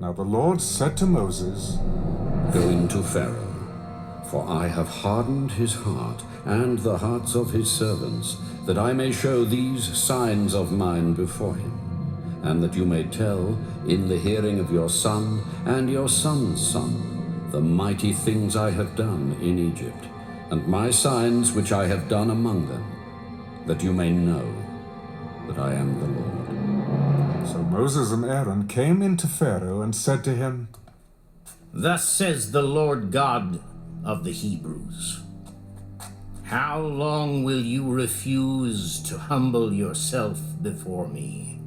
Now the Lord said to Moses, Go into Pharaoh, for I have hardened his heart and the hearts of his servants, that I may show these signs of mine before him, and that you may tell in the hearing of your son and your son's son the mighty things I have done in Egypt, and my signs which I have done among them, that you may know that I am the Lord. So Moses and Aaron came into Pharaoh and said to him, Thus says the Lord God of the Hebrews, how long will you refuse to humble yourself before me?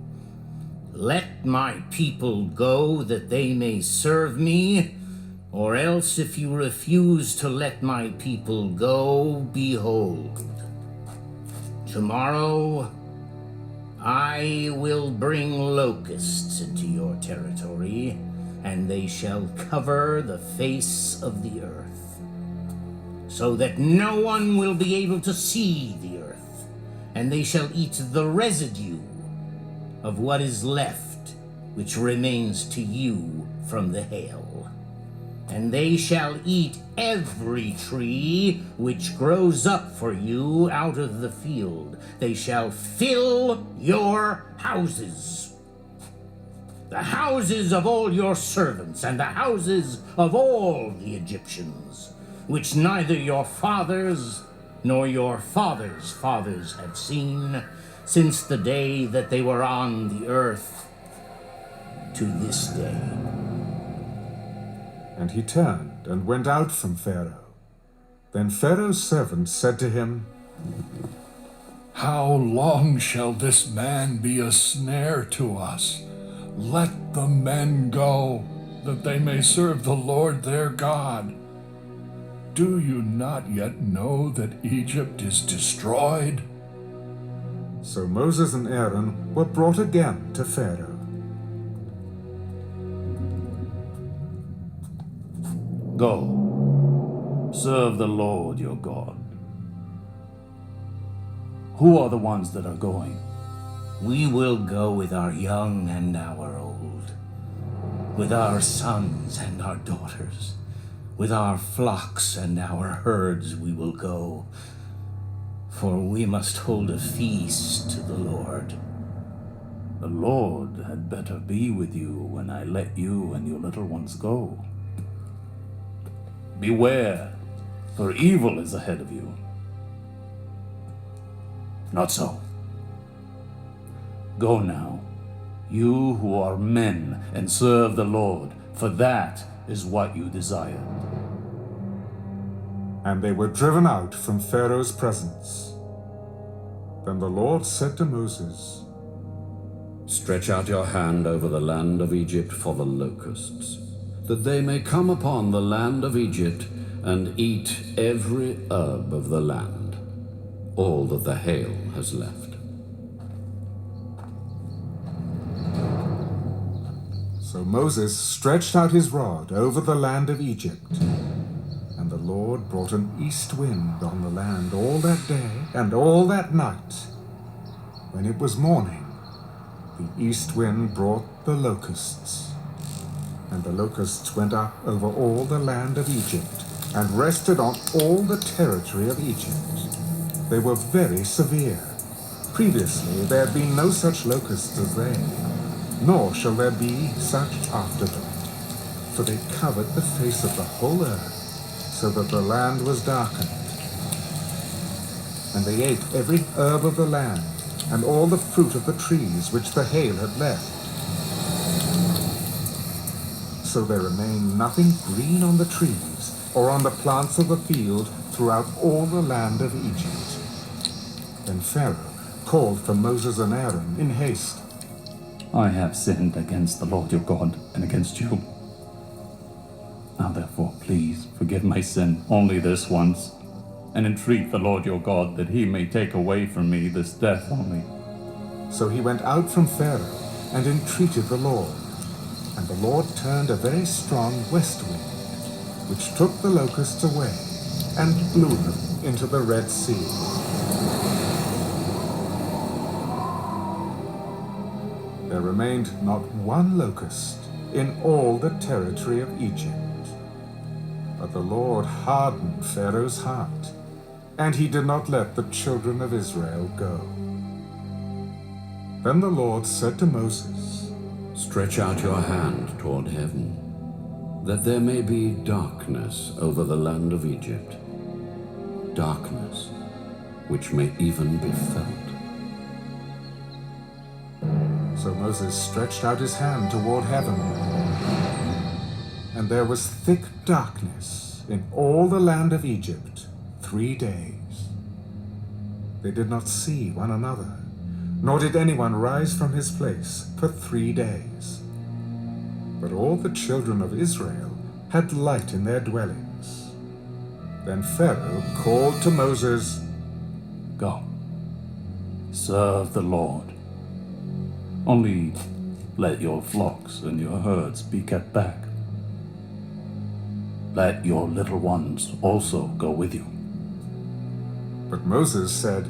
Let my people go that they may serve me, or else if you refuse to let my people go, behold, tomorrow I will bring locusts into your territory, and they shall cover the face of the earth, so that no one will be able to see the earth, and they shall eat the residue of what is left, which remains to you from the hail. And they shall eat every tree which grows up for you out of the field. They shall fill your houses, the houses of all your servants, and the houses of all the Egyptians, which neither your fathers nor your fathers' fathers have seen, since the day that they were on the earth to this day. And he turned and went out from Pharaoh. Then Pharaoh's servants said to him, How long shall this man be a snare to us? Let the men go, that they may serve the Lord their God. Do you not yet know that Egypt is destroyed? So Moses and Aaron were brought again to Pharaoh. Go, serve the Lord your God. Who are the ones that are going? We will go with our young and our old, with our sons and our daughters, with our flocks and our herds we will go, for we must hold a feast to the Lord. The Lord had better be with you when I let you and your little ones go. Beware, for evil is ahead of you. Not so. Go now, you who are men, and serve the Lord, for that is what you desired. And they were driven out from Pharaoh's presence. Then the Lord said to Moses, Stretch out your hand over the land of Egypt for the locusts, that they may come upon the land of Egypt and eat every herb of the land, all that the hail has left. So Moses stretched out his rod over the land of Egypt, and the Lord brought an east wind on the land all that day and all that night. When it was morning, the east wind brought the locusts. And the locusts went up over all the land of Egypt, and rested on all the territory of Egypt. They were very severe. Previously there had been no such locusts as they, nor shall there be such after them. For they covered the face of the whole earth, so that the land was darkened. And they ate every herb of the land, and all the fruit of the trees which the hail had left. So there remained nothing green on the trees, or on the plants of the field throughout all the land of Egypt. Then Pharaoh called for Moses and Aaron in haste. I have sinned against the Lord your God and against you. Now therefore, please forgive my sin only this once, and entreat the Lord your God that he may take away from me this death only. So he went out from Pharaoh and entreated the Lord. And the Lord turned a very strong west wind, which took the locusts away and blew them into the Red Sea. There remained not one locust in all the territory of Egypt. But the Lord hardened Pharaoh's heart, and he did not let the children of Israel go. Then the Lord said to Moses, Stretch out your hand toward heaven, that there may be darkness over the land of Egypt, darkness which may even be felt. So Moses stretched out his hand toward heaven, and there was thick darkness in all the land of Egypt 3 days. They did not see one another, nor did anyone rise from his place for 3 days. But all the children of Israel had light in their dwellings. Then Pharaoh called to Moses, Go, serve the Lord. Only let your flocks and your herds be kept back. Let your little ones also go with you. But Moses said,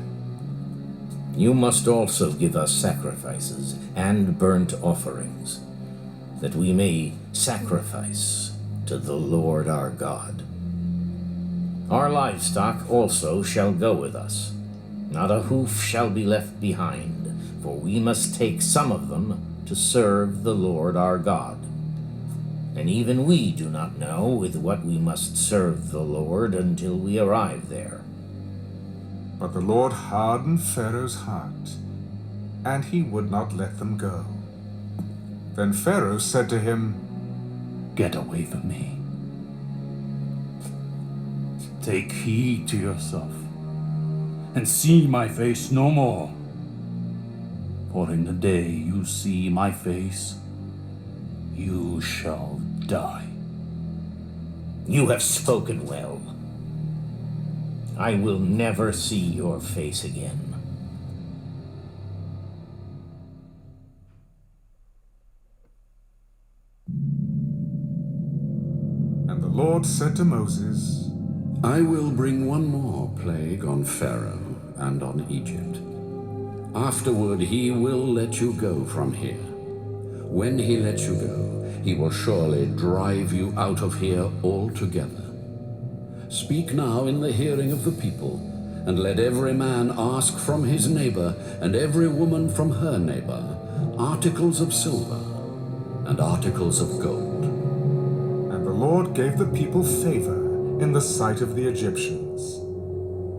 You must also give us sacrifices and burnt offerings, that we may sacrifice to the Lord our God. Our livestock also shall go with us. Not a hoof shall be left behind, for we must take some of them to serve the Lord our God. And even we do not know with what we must serve the Lord until we arrive there. But the Lord hardened Pharaoh's heart, and he would not let them go. Then Pharaoh said to him, Get away from me. Take heed to yourself, and see my face no more. For in the day you see my face, you shall die. You have spoken well. I will never see your face again. And the Lord said to Moses, I will bring one more plague on Pharaoh and on Egypt. Afterward he will let you go from here. When he lets you go, he will surely drive you out of here altogether. Speak now in the hearing of the people, and let every man ask from his neighbor, and every woman from her neighbor, articles of silver and articles of gold. And the Lord gave the people favor in the sight of the Egyptians.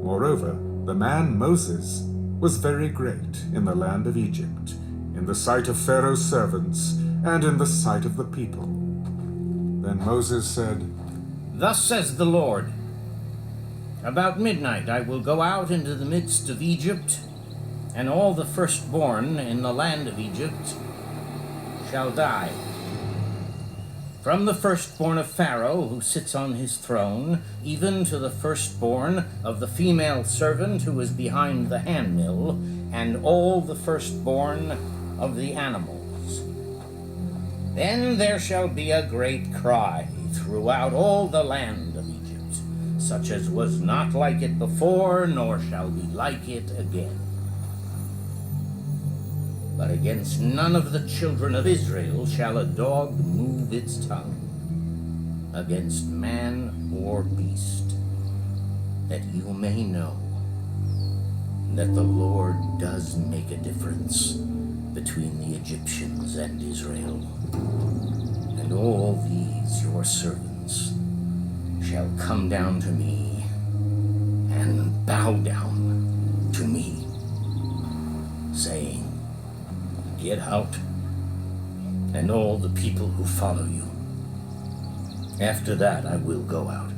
Moreover, the man Moses was very great in the land of Egypt, in the sight of Pharaoh's servants, and in the sight of the people. Then Moses said, Thus says the Lord, About midnight I will go out into the midst of Egypt, and all the firstborn in the land of Egypt shall die. From the firstborn of Pharaoh, who sits on his throne, even to the firstborn of the female servant who is behind the handmill, and all the firstborn of the animals. Then there shall be a great cry throughout all the land of Egypt, such as was not like it before, nor shall be like it again. But against none of the children of Israel shall a dog move its tongue, against man or beast, that you may know that the Lord does make a difference between the Egyptians and Israel. And all these your servants shall come down to me and bow down to me, saying, Get out, and all the people who follow you. After that I will go out.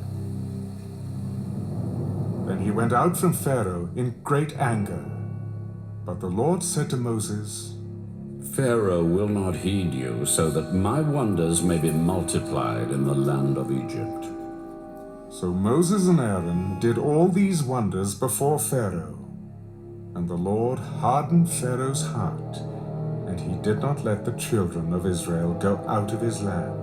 Then he went out from Pharaoh in great anger. But the Lord said to Moses, Pharaoh will not heed you, so that my wonders may be multiplied in the land of Egypt. So Moses and Aaron did all these wonders before Pharaoh. And the Lord hardened Pharaoh's heart, and he did not let the children of Israel go out of his land.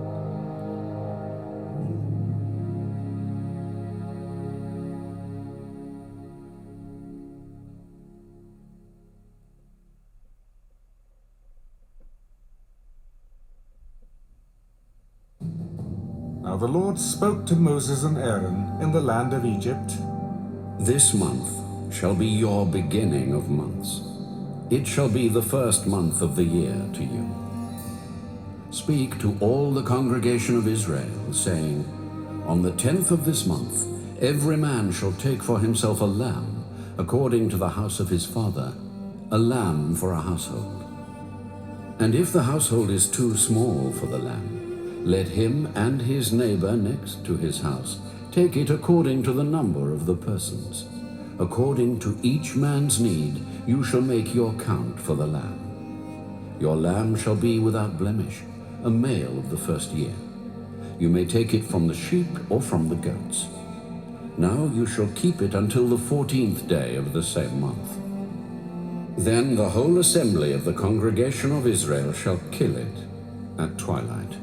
Now the Lord spoke to Moses and Aaron in the land of Egypt. This month shall be your beginning of months. It shall be the first month of the year to you. Speak to all the congregation of Israel, saying, On the 10th of this month, every man shall take for himself a lamb, according to the house of his father, a lamb for a household. And if the household is too small for the lamb, let him and his neighbor next to his house take it according to the number of the persons. According to each man's need, you shall make your count for the lamb. Your lamb shall be without blemish, a male of the first year. You may take it from the sheep or from the goats. Now you shall keep it until the 14th day of the same month. Then the whole assembly of the congregation of Israel shall kill it at twilight.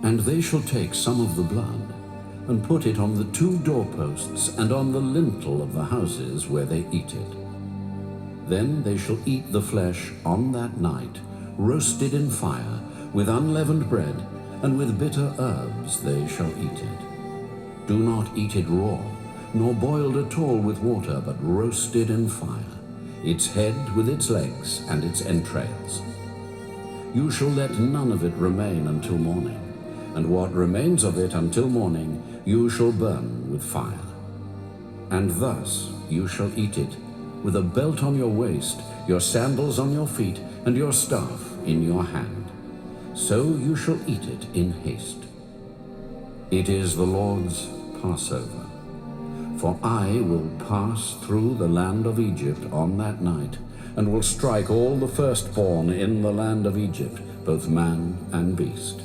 And they shall take some of the blood and put it on the 2 doorposts and on the lintel of the houses where they eat it. Then they shall eat the flesh on that night, roasted in fire, with unleavened bread, and with bitter herbs they shall eat it. Do not eat it raw, nor boiled at all with water, but roasted in fire, its head with its legs and its entrails. You shall let none of it remain until morning, and what remains of it until morning you shall burn with fire. And thus you shall eat it, with a belt on your waist, your sandals on your feet, and your staff in your hand. So you shall eat it in haste. It is the Lord's Passover. For I will pass through the land of Egypt on that night, and will strike all the firstborn in the land of Egypt, both man and beast.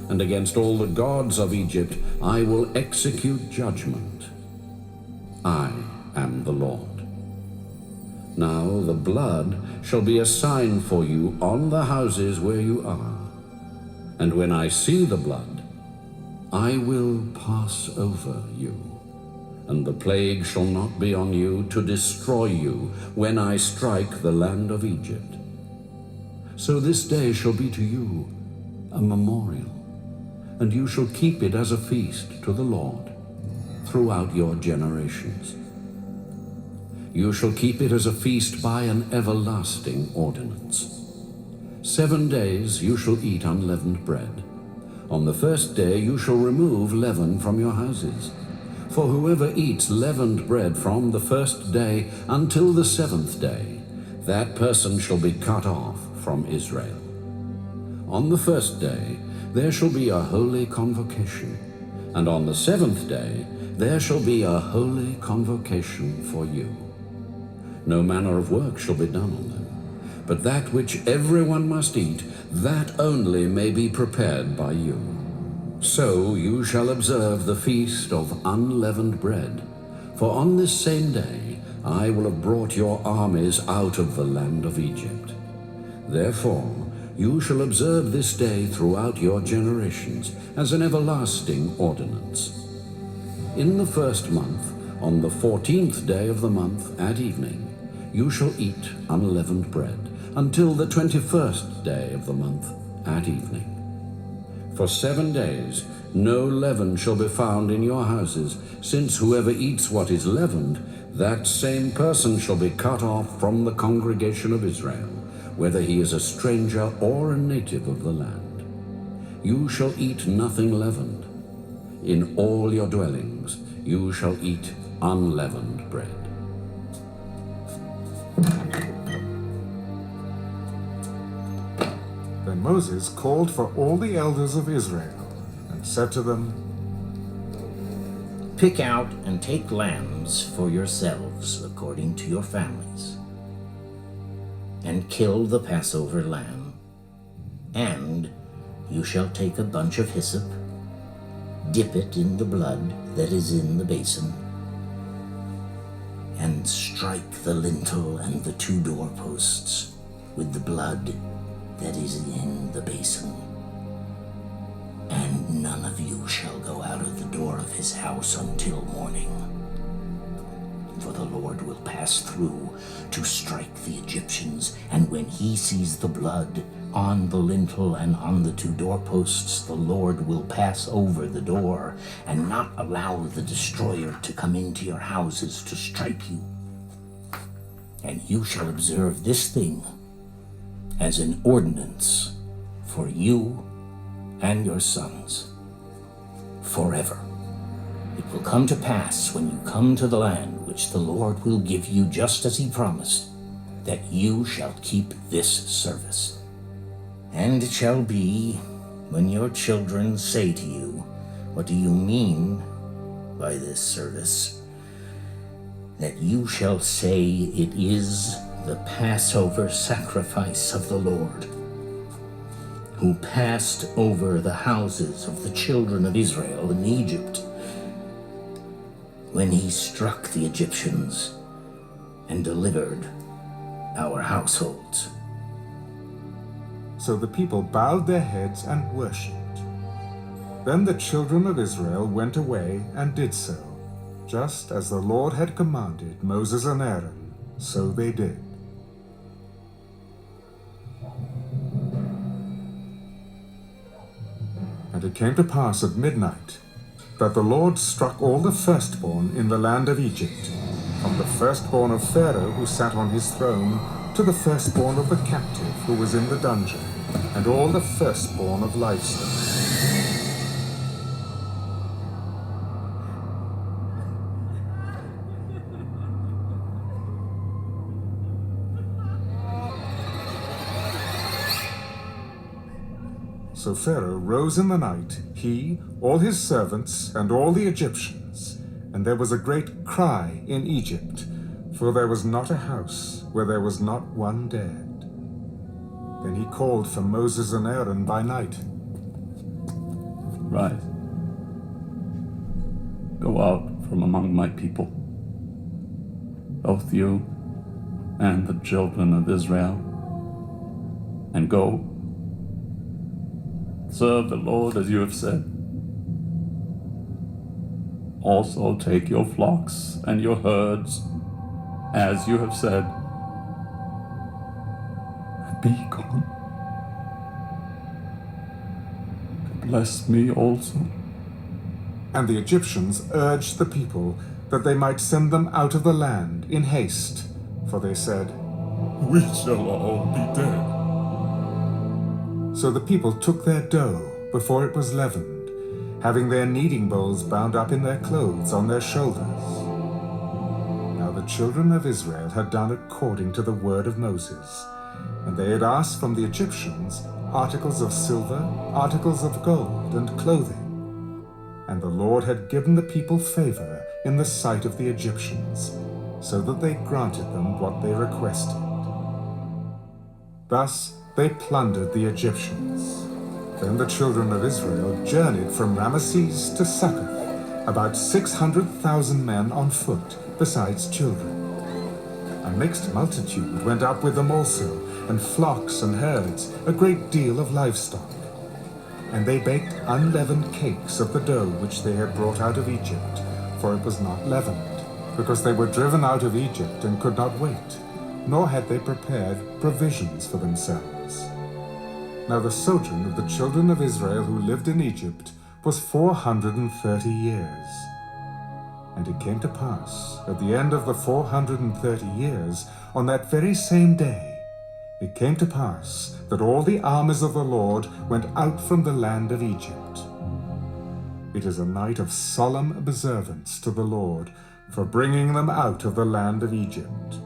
And against all the gods of Egypt I will execute judgment. I am the Lord. Now the blood shall be a sign for you on the houses where you are. And when I see the blood, I will pass over you. And the plague shall not be on you to destroy you when I strike the land of Egypt. So this day shall be to you a memorial, and you shall keep it as a feast to the Lord throughout your generations. You shall keep it as a feast by an everlasting ordinance. 7 days you shall eat unleavened bread. On the first day you shall remove leaven from your houses. For whoever eats leavened bread from the first day until the 7th day, that person shall be cut off from Israel. On the first day there shall be a holy convocation, and on the 7th day there shall be a holy convocation for you. No manner of work shall be done on them, but that which everyone must eat, that only may be prepared by you. So you shall observe the feast of unleavened bread, for on this same day I will have brought your armies out of the land of Egypt. Therefore you shall observe this day throughout your generations as an everlasting ordinance. In the first month, on the 14th day of the month at evening, you shall eat unleavened bread until the 21st day of the month at evening. For 7 days no leaven shall be found in your houses, since whoever eats what is leavened, that same person shall be cut off from the congregation of Israel, whether he is a stranger or a native of the land. You shall eat nothing leavened. In all your dwellings you shall eat unleavened bread. Then Moses called for all the elders of Israel and said to them, Pick out and take lambs for yourselves according to your families, and kill the Passover lamb. And you shall take a bunch of hyssop, dip it in the blood that is in the basin, and strike the lintel and the 2 doorposts with the blood that is in the basin. And none of you shall go out of the door of his house until morning. For the Lord will pass through to strike the Egyptians, and when he sees the blood, on the lintel and on the 2 doorposts, the Lord will pass over the door and not allow the destroyer to come into your houses to strike you. And you shall observe this thing as an ordinance for you and your sons forever. It will come to pass when you come to the land which the Lord will give you, just as he promised, that you shall keep this service. And it shall be, when your children say to you, "What do you mean by this service?" that you shall say, "It is the Passover sacrifice of the Lord, who passed over the houses of the children of Israel in Egypt, when he struck the Egyptians and delivered our households." So the people bowed their heads and worshipped. Then the children of Israel went away and did so, just as the Lord had commanded Moses and Aaron, so they did. And it came to pass at midnight that the Lord struck all the firstborn in the land of Egypt, from the firstborn of Pharaoh who sat on his throne to the firstborn of the captive who was in the dungeon, and all the firstborn of livestock. So Pharaoh rose in the night, he, all his servants, and all the Egyptians, and there was a great cry in Egypt, for there was not a house where there was not one dead. Then he called for Moses and Aaron by night. Rise. Go out from among my people, both you and the children of Israel, and go. Serve the Lord as you have said. Also take your flocks and your herds, as you have said. Be gone. Bless me also. And the Egyptians urged the people that they might send them out of the land in haste, for they said, "We shall all be dead." So the people took their dough before it was leavened, having their kneading bowls bound up in their clothes on their shoulders. Now the children of Israel had done according to the word of Moses, and they had asked from the Egyptians articles of silver, articles of gold, and clothing. And the Lord had given the people favor in the sight of the Egyptians, so that they granted them what they requested. Thus they plundered the Egyptians. Then the children of Israel journeyed from Ramesses to Succoth, about 600,000 men on foot, besides children. A mixed multitude went up with them also, and flocks and herds, a great deal of livestock. And they baked unleavened cakes of the dough which they had brought out of Egypt, for it was not leavened, because they were driven out of Egypt and could not wait, nor had they prepared provisions for themselves. Now the sojourn of the children of Israel who lived in Egypt was 430 years. And it came to pass, at the end of the 430 years, on that very same day, it came to pass that all the armies of the Lord went out from the land of Egypt. It is a night of solemn observance to the Lord for bringing them out of the land of Egypt.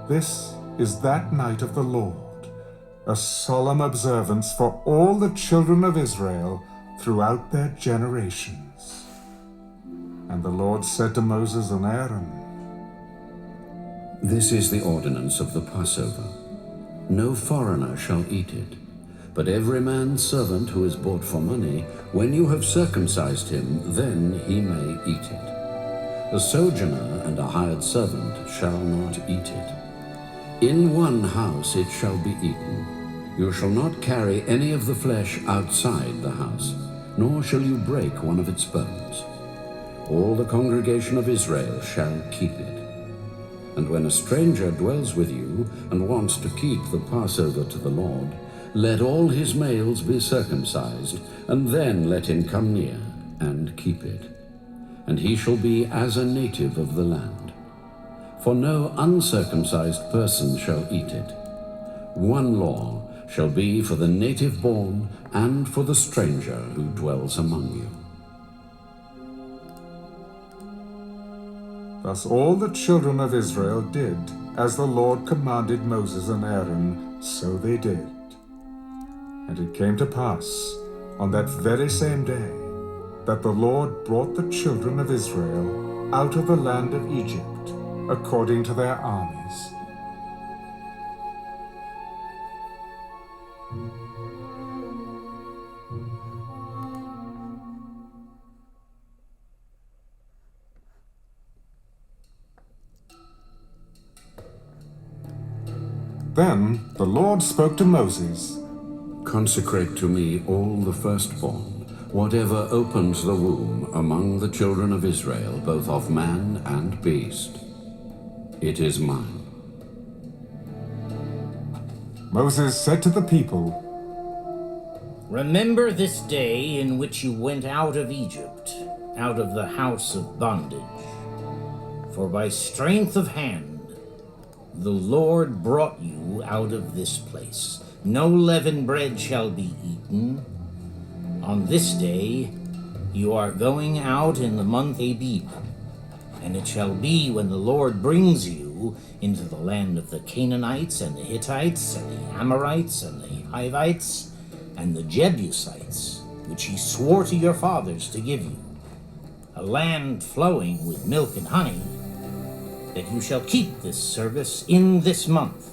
This is that night of the Lord, a solemn observance for all the children of Israel throughout their generations. And the Lord said to Moses and Aaron, This is the ordinance of the Passover. No foreigner shall eat it, but every man's servant who is bought for money, when you have circumcised him, then he may eat it. A sojourner and a hired servant shall not eat it. In one house it shall be eaten. You shall not carry any of the flesh outside the house, nor shall you break one of its bones. All the congregation of Israel shall keep it. And when a stranger dwells with you and wants to keep the Passover to the Lord, let all his males be circumcised, and then let him come near and keep it. And he shall be as a native of the land. For no uncircumcised person shall eat it. One law shall be for the native born and for the stranger who dwells among you. Thus all the children of Israel did, as the Lord commanded Moses and Aaron, so they did. And it came to pass, on that very same day, that the Lord brought the children of Israel out of the land of Egypt, according to their armies. Then the Lord spoke to Moses. Consecrate to me all the firstborn, whatever opens the womb among the children of Israel, both of man and beast. It is mine. Moses said to the people, Remember this day in which you went out of Egypt, out of the house of bondage. For by strength of hand the Lord brought you out of this place. No leavened bread shall be eaten. On this day you are going out in the month Abib. And it shall be when the Lord brings you into the land of the Canaanites and the Hittites and the Amorites and the Hivites and the Jebusites, which he swore to your fathers to give you, a land flowing with milk and honey, that you shall keep this service in this month.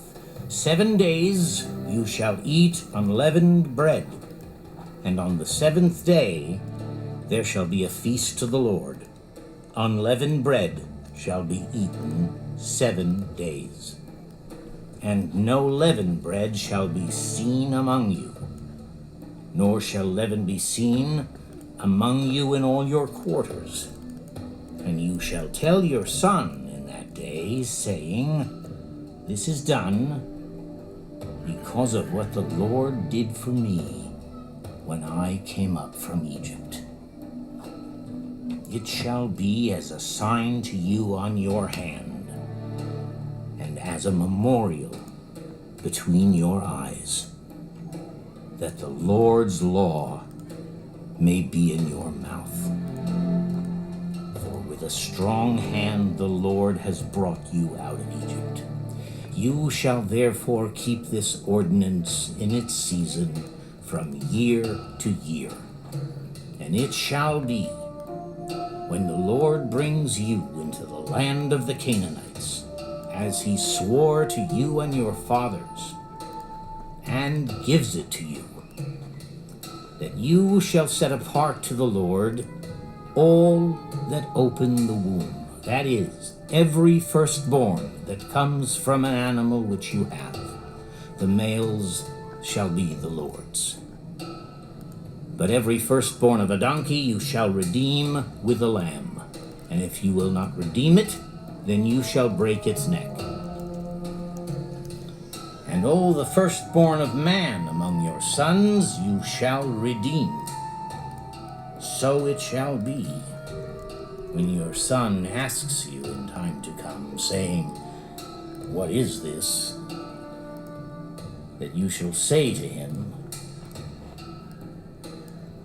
7 days you shall eat unleavened bread, and on the 7th day there shall be a feast to the Lord. Unleavened bread shall be eaten 7 days, and no leavened bread shall be seen among you, nor shall leaven be seen among you in all your quarters. And you shall tell your son in that day, saying, This is done because of what the Lord did for me when I came up from Egypt. It shall be as a sign to you on your hand, and as a memorial between your eyes, that the Lord's law may be in your mouth. For with a strong hand the Lord has brought you out of Egypt. You shall therefore keep this ordinance in its season from year to year. And it shall be, when the Lord brings you into the land of the Canaanites, as he swore to you and your fathers, and gives it to you, that you shall set apart to the Lord all that open the womb, that is, every firstborn that comes from an animal which you have. The males shall be the Lord's. But every firstborn of a donkey you shall redeem with a lamb, and if you will not redeem it, then you shall break its neck. And all the firstborn of man among your sons you shall redeem. So it shall be, when your son asks you in time to come, saying, What is this? That you shall say to him,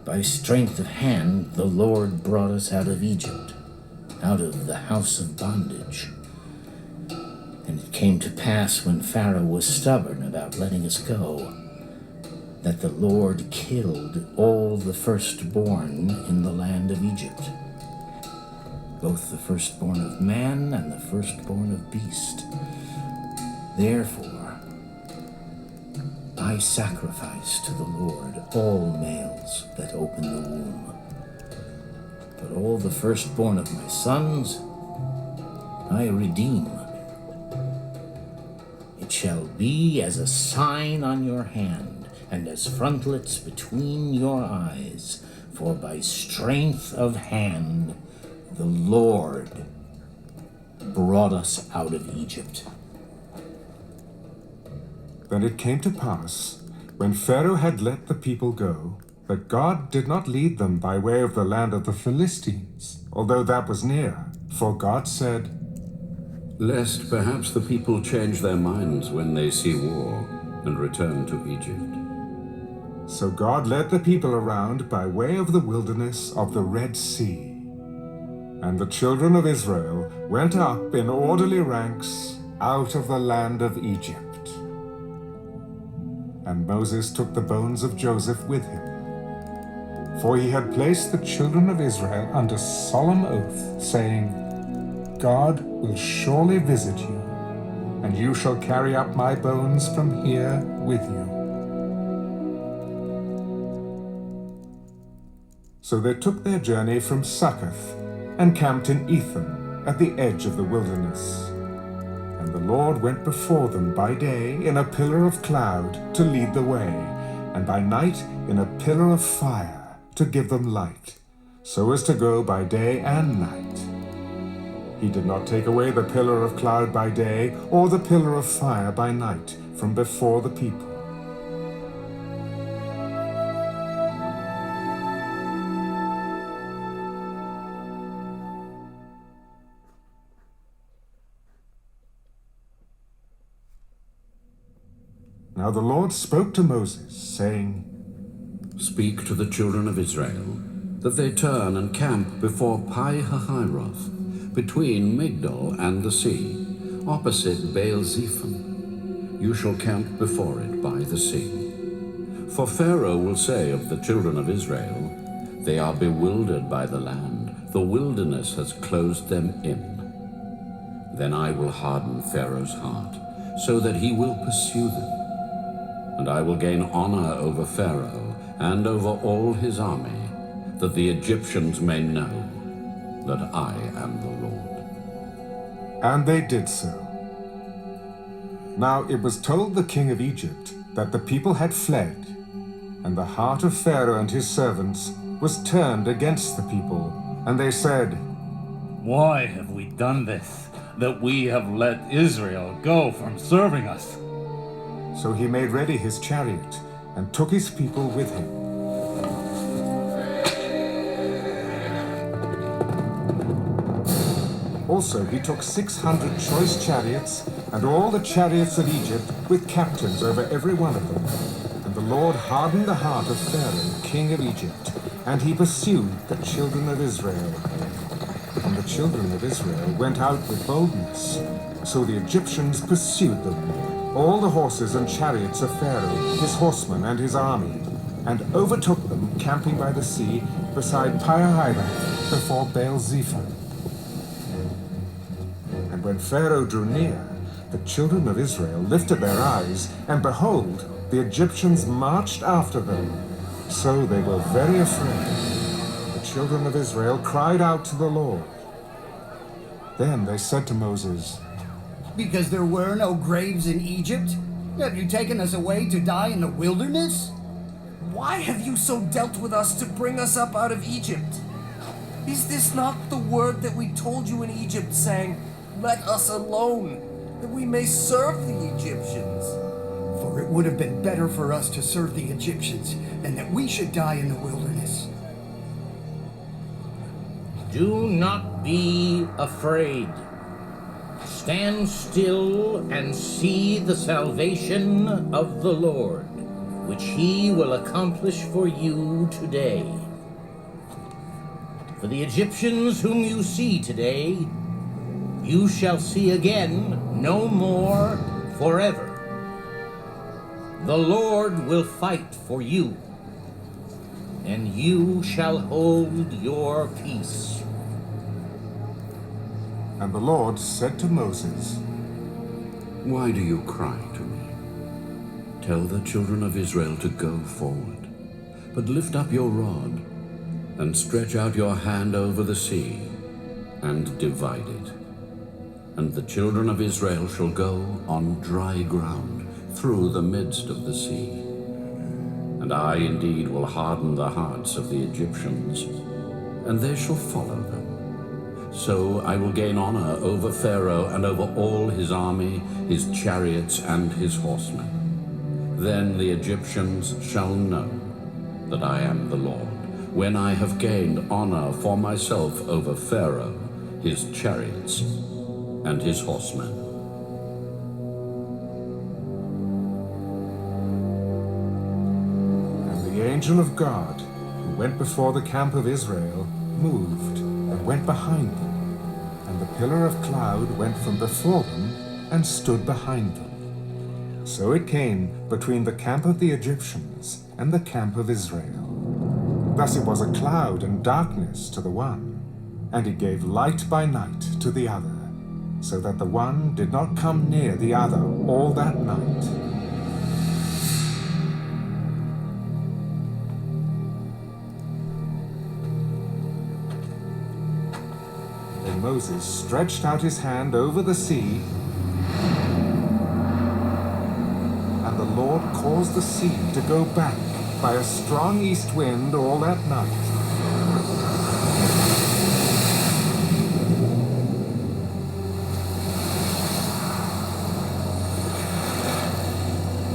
By strength of hand the Lord brought us out of Egypt, out of the house of bondage. And it came to pass, when Pharaoh was stubborn about letting us go, that the Lord killed all the firstborn in the land of Egypt, both the firstborn of man and the firstborn of beast. Therefore I sacrifice to the Lord all males that open the womb, but all the firstborn of my sons I redeem. It shall be as a sign on your hand, and as frontlets between your eyes, for by strength of hand the Lord brought us out of Egypt. Then it came to pass, when Pharaoh had let the people go, but God did not lead them by way of the land of the Philistines, although that was near. For God said, Lest perhaps the people change their minds when they see war and return to Egypt. So God led the people around by way of the wilderness of the Red Sea. And the children of Israel went up in orderly ranks out of the land of Egypt. And Moses took the bones of Joseph with him, for he had placed the children of Israel under solemn oath, saying, God will surely visit you, and you shall carry up my bones from here with you. So they took their journey from Succoth and camped in Etham at the edge of the wilderness. And the Lord went before them by day in a pillar of cloud to lead the way, and by night in a pillar of fire to give them light, so as to go by day and night. He did not take away the pillar of cloud by day or the pillar of fire by night from before the people. Now the Lord spoke to Moses, saying, Speak to the children of Israel, that they turn and camp before Pi-hahiroth, between Migdol and the sea, opposite Baal-zephon. You shall camp before it by the sea. For Pharaoh will say of the children of Israel, They are bewildered by the land, the wilderness has closed them in. Then I will harden Pharaoh's heart, so that he will pursue them. And I will gain honor over Pharaoh and over all his army, that the Egyptians may know that I am the Lord. And they did so. Now it was told the king of Egypt that the people had fled, and the heart of Pharaoh and his servants was turned against the people, and they said, Why have we done this, that we have let Israel go from serving us? So he made ready his chariot and took his people with him. Also he took 600 choice chariots and all the chariots of Egypt with captains over every one of them. And the Lord hardened the heart of Pharaoh, king of Egypt, and he pursued the children of Israel. And the children of Israel went out with boldness. So the Egyptians pursued them, all the horses and chariots of Pharaoh, his horsemen and his army, and overtook them camping by the sea beside Pi-hahiroth before Baal-zephon. And when Pharaoh drew near, the children of Israel lifted their eyes, and behold, the Egyptians marched after them. So they were very afraid. The children of Israel cried out to the Lord. Then they said to Moses, Because there were no graves in Egypt? Have you taken us away to die in the wilderness? Why have you so dealt with us to bring us up out of Egypt? Is this not the word that we told you in Egypt, saying, Let us alone, that we may serve the Egyptians? For it would have been better for us to serve the Egyptians than that we should die in the wilderness. Do not be afraid. Stand still and see the salvation of the Lord, which he will accomplish for you today. For the Egyptians whom you see today, you shall see again no more forever. The Lord will fight for you, and you shall hold your peace. And the Lord said to Moses, Why do you cry to me? Tell the children of Israel to go forward, but lift up your rod and stretch out your hand over the sea and divide it. And the children of Israel shall go on dry ground through the midst of the sea. And I indeed will harden the hearts of the Egyptians, and they shall follow them. So I will gain honor over Pharaoh and over all his army, his chariots and his horsemen. Then the Egyptians shall know that I am the Lord, when I have gained honor for myself over Pharaoh, his chariots, and his horsemen. And the angel of God, who went before the camp of Israel, moved and went behind them, and the pillar of cloud went from before them and stood behind them. So it came between the camp of the Egyptians and the camp of Israel. Thus it was a cloud and darkness to the one, and it gave light by night to the other, so that the one did not come near the other all that night. Then Moses stretched out his hand over the sea, and the Lord caused the sea to go back by a strong east wind all that night.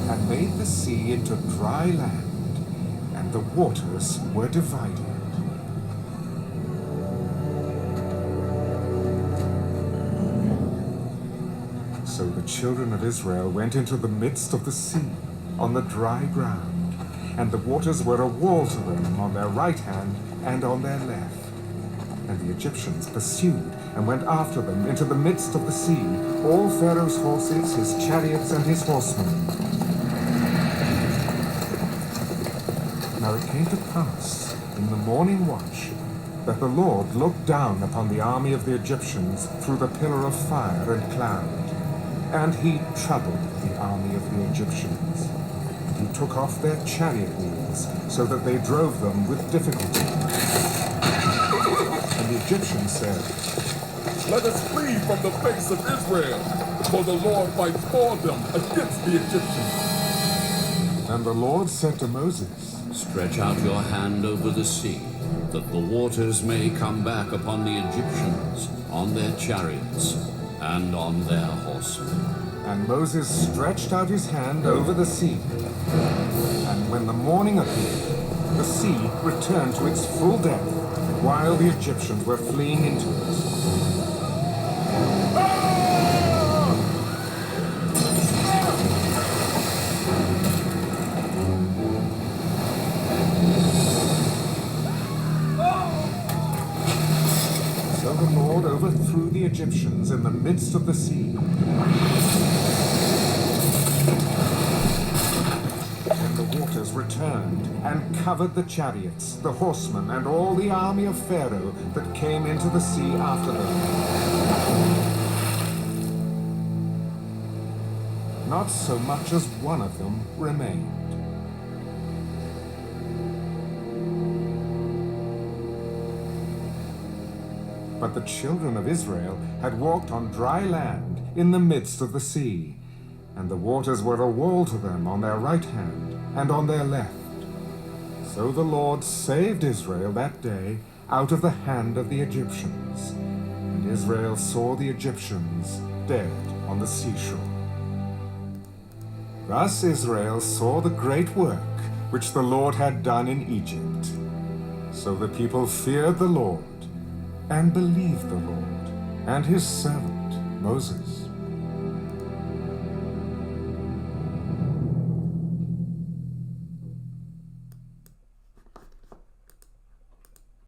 And made the sea into dry land, and the waters were divided. So the children of Israel went into the midst of the sea on the dry ground, and the waters were a wall to them on their right hand and on their left. And the Egyptians pursued and went after them into the midst of the sea, all Pharaoh's horses, his chariots, and his horsemen. Now it came to pass in the morning watch that the Lord looked down upon the army of the Egyptians through the pillar of fire and cloud, and he troubled the army of the Egyptians. He took off their chariot wheels, so that they drove them with difficulty. And the Egyptians said, Let us flee from the face of Israel, for the Lord fights for them against the Egyptians. And the Lord said to Moses, Stretch out your hand over the sea, that the waters may come back upon the Egyptians, on their chariots, and on their horsemen. And Moses stretched out his hand over the sea. And when the morning appeared, the sea returned to its full depth, while the Egyptians were fleeing into it. So the Lord overthrew the Egyptians in the midst of the sea. And the waters returned and covered the chariots, the horsemen, and all the army of Pharaoh that came into the sea after them. Not so much as one of them remained. But the children of Israel had walked on dry land in the midst of the sea, and the waters were a wall to them on their right hand and on their left. So the Lord saved Israel that day out of the hand of the Egyptians, and Israel saw the Egyptians dead on the seashore. Thus Israel saw the great work which the Lord had done in Egypt. So the people feared the Lord and believed the Lord and his servant Moses.